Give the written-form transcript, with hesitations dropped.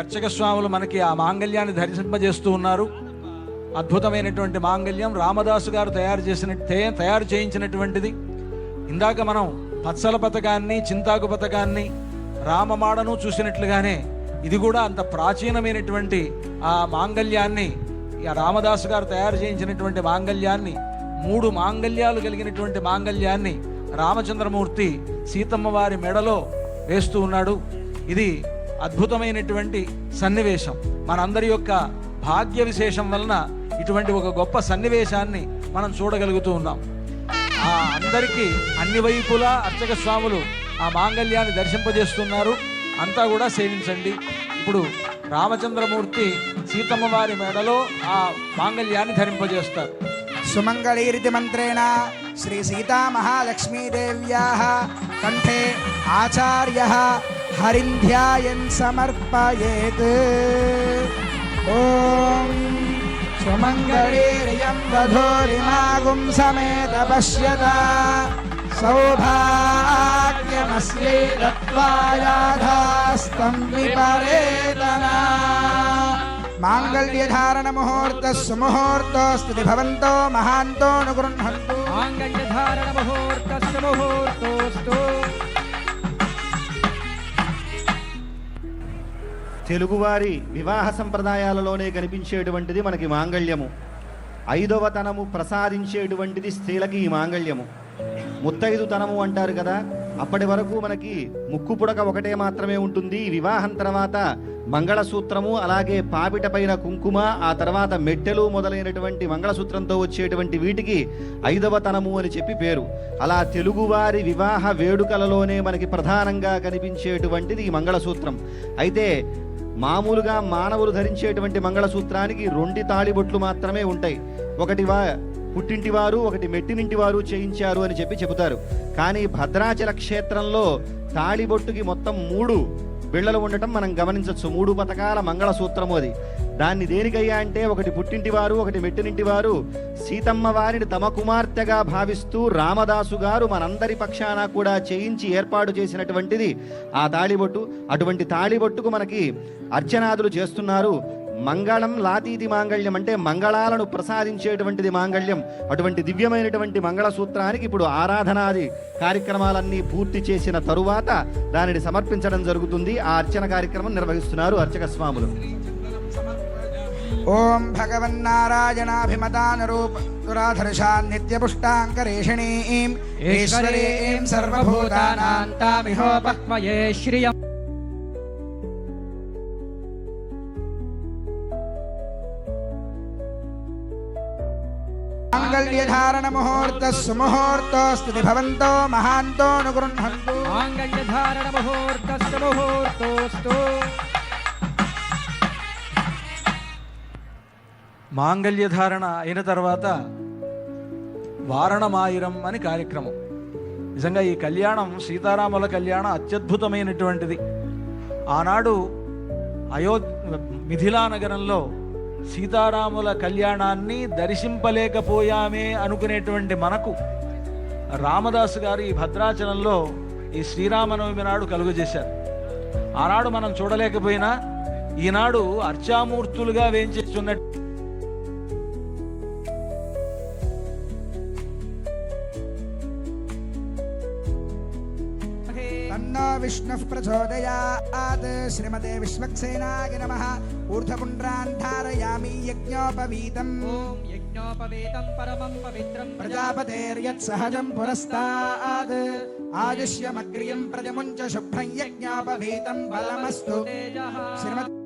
అర్చక స్వాములు మనకి ఆ మాంగళ్యాన్ని ధరింపజేస్తూ ఉన్నారు. అద్భుతమైనటువంటి మాంగళ్యం రామదాసు గారు తయారు చేయించినటువంటిది. ఇందాక మనం పత్సల పథకాన్ని, చింతాకు పథకాన్ని, రామమాడను చూసినట్లుగానే ఇది కూడా అంత ప్రాచీనమైనటువంటి ఆ మాంగళ్యాన్ని, ఆ రామదాసు గారు తయారు చేయించినటువంటి మాంగళ్యాన్ని, 3 మాంగళ్యాలు కలిగినటువంటి మాంగళ్యాన్ని రామచంద్రమూర్తి సీతమ్మ వారి మెడలో వేస్తూ ఉన్నాడు. ఇది అద్భుతమైనటువంటి సన్నివేశం. మనందరి యొక్క భాగ్య విశేషం వలన ఇటువంటి ఒక గొప్ప సన్నివేశాన్ని మనం చూడగలుగుతూ ఉన్నాం. ఆ అందరికీ అన్ని వైపులా అర్చక స్వాములు ఆ మాంగళ్యాన్ని దర్శింపజేస్తున్నారు. అంతా కూడా సేవించండి. ఇప్పుడు రామచంద్రమూర్తి సీతమ్మ వారి మెడలో ఆ మాంగళ్యాన్ని ధరింపజేస్తారు. సుమంగళీరితి మంత్రేణ శ్రీ సీతా మహాలక్ష్మీదేవ్యాః కంఠే ఆచార్యః హరింధ్యాయన్ సమర్పయేత్. ఓం సుమంగళీరియం వధూరిమాగుం సమేత పశ్యత సౌభాగ్యమస్యై దత్వాయాధాస్తం విపరేతనా. మాంగళ్యధారణ ముహూర్త సుముహూర్తోస్తు భవంతో మహాంతో అనుగృహంతు. మాంగళ్యధారణ ముహూర్త సుముహూర్తోస్తు. తెలుగువారి వివాహ సంప్రదాయాలలోనే కనిపించేటువంటిది మనకి మాంగళ్యము. 5వ తనము ప్రసాదించేటువంటిది స్త్రీలకి ఈ మాంగళ్యము. ముత్తైదు తనము అంటారు కదా, అప్పటి వరకు మనకి ముక్కు పుడక ఒకటే మాత్రమే ఉంటుంది. వివాహం తర్వాత మంగళసూత్రము, అలాగే పాపిట పైన కుంకుమ, ఆ తర్వాత మెట్టెలు మొదలైనటువంటి మంగళసూత్రంతో వచ్చేటువంటి వీటికి 5వ తనము అని చెప్పి పేరు. అలా తెలుగువారి వివాహ వేడుకలలోనే మనకి ప్రధానంగా కనిపించేటువంటిది ఈ మంగళసూత్రం. అయితే మామూలుగా మానవులు ధరించేటువంటి మంగళసూత్రానికి 2 తాళిబొట్లు మాత్రమే ఉంటాయి. ఒకటి పుట్టింటి వారు, ఒకటి మెట్టినింటి వారు చేయించారు అని చెప్పి చెబుతారు. కానీ భద్రాచల క్షేత్రంలో తాళిబొట్టుకి మొత్తం 3 బిళ్ళలు ఉండటం మనం గమనించవచ్చు. 3 పథకాల మంగళసూత్రము అది. దాన్ని దేనికయ్యా అంటే, ఒకటి పుట్టింటి వారు, ఒకటి మెట్టినింటి వారు సీతమ్మ వారిని తమ కుమార్తెగా భావిస్తూ రామదాసు గారు మనందరి పక్షాన కూడా చేయించి ఏర్పాటు చేసినటువంటిది ఆ తాళిబొట్టు. అటువంటి తాళిబొట్టుకు మనకి అర్చనాదులు చేస్తున్నారు. మంగళం లాతీతి మాంగళ్యం అంటే మంగళాలను ప్రసాదించేటువంటిది మాంగళ్యం. అటువంటి దివ్యమైనటువంటి మంగళసూత్రానికి ఇప్పుడు ఆరాధనాది కార్యక్రమాలన్నీ పూర్తి చేసిన తరువాత దానిని సమర్పించడం జరుగుతుంది. ఆ అర్చన కార్యక్రమం నిర్వహిస్తున్నారు అర్చక స్వాములు. ఓం భగవన్నారాయణాభిమతానరూపరాధర్షా నిత్యపుష్టాంకరేషిణీం ఈశ్వరీం సర్వభూతానాం తామిహోపక్మయే శ్రియం. మాంగళ్యధారణ ముహూర్త సుముహూర్తోస్తు భవంతో మహాంతో అనుగృహంతు. మాంగళ్యధారణ ముహూర్త సుముహూర్తోస్తు. మాంగళ్యధారణ అయిన తర్వాత వారణమాయిరం అని కార్యక్రమం. నిజంగా ఈ కళ్యాణం, సీతారాముల కళ్యాణం అత్యద్భుతమైనటువంటిది. ఆనాడు మిథిలా నగరంలో సీతారాముల కళ్యాణాన్ని దర్శింపలేకపోయామే అనుకునేటువంటి మనకు రామదాసు గారు ఈ భద్రాచలంలో ఈ శ్రీరామనవమి నాడు కలుగజేశారు. ఆనాడు మనం చూడలేకపోయినా ఈనాడు అర్చామూర్తులుగా వేంచేస్తున్నట్టు విష్ణుః ప్రచోదయాత్. శ్రీమతే విశ్వక్సేనాయ నమః. ఊర్ధ్వపుండ్రాన్ ధారయామి యజ్ఞోపవీతం. ఓం యజ్ఞోపవీతం పరమం పవిత్రం ప్రజాపతేర్యత్ సహజం పురస్తాద్. ఆయుష్యమగ్రియం ప్రజముంచ శుభ్రం యజ్ఞోపవీతం బలమస్తు. శ్రీమత్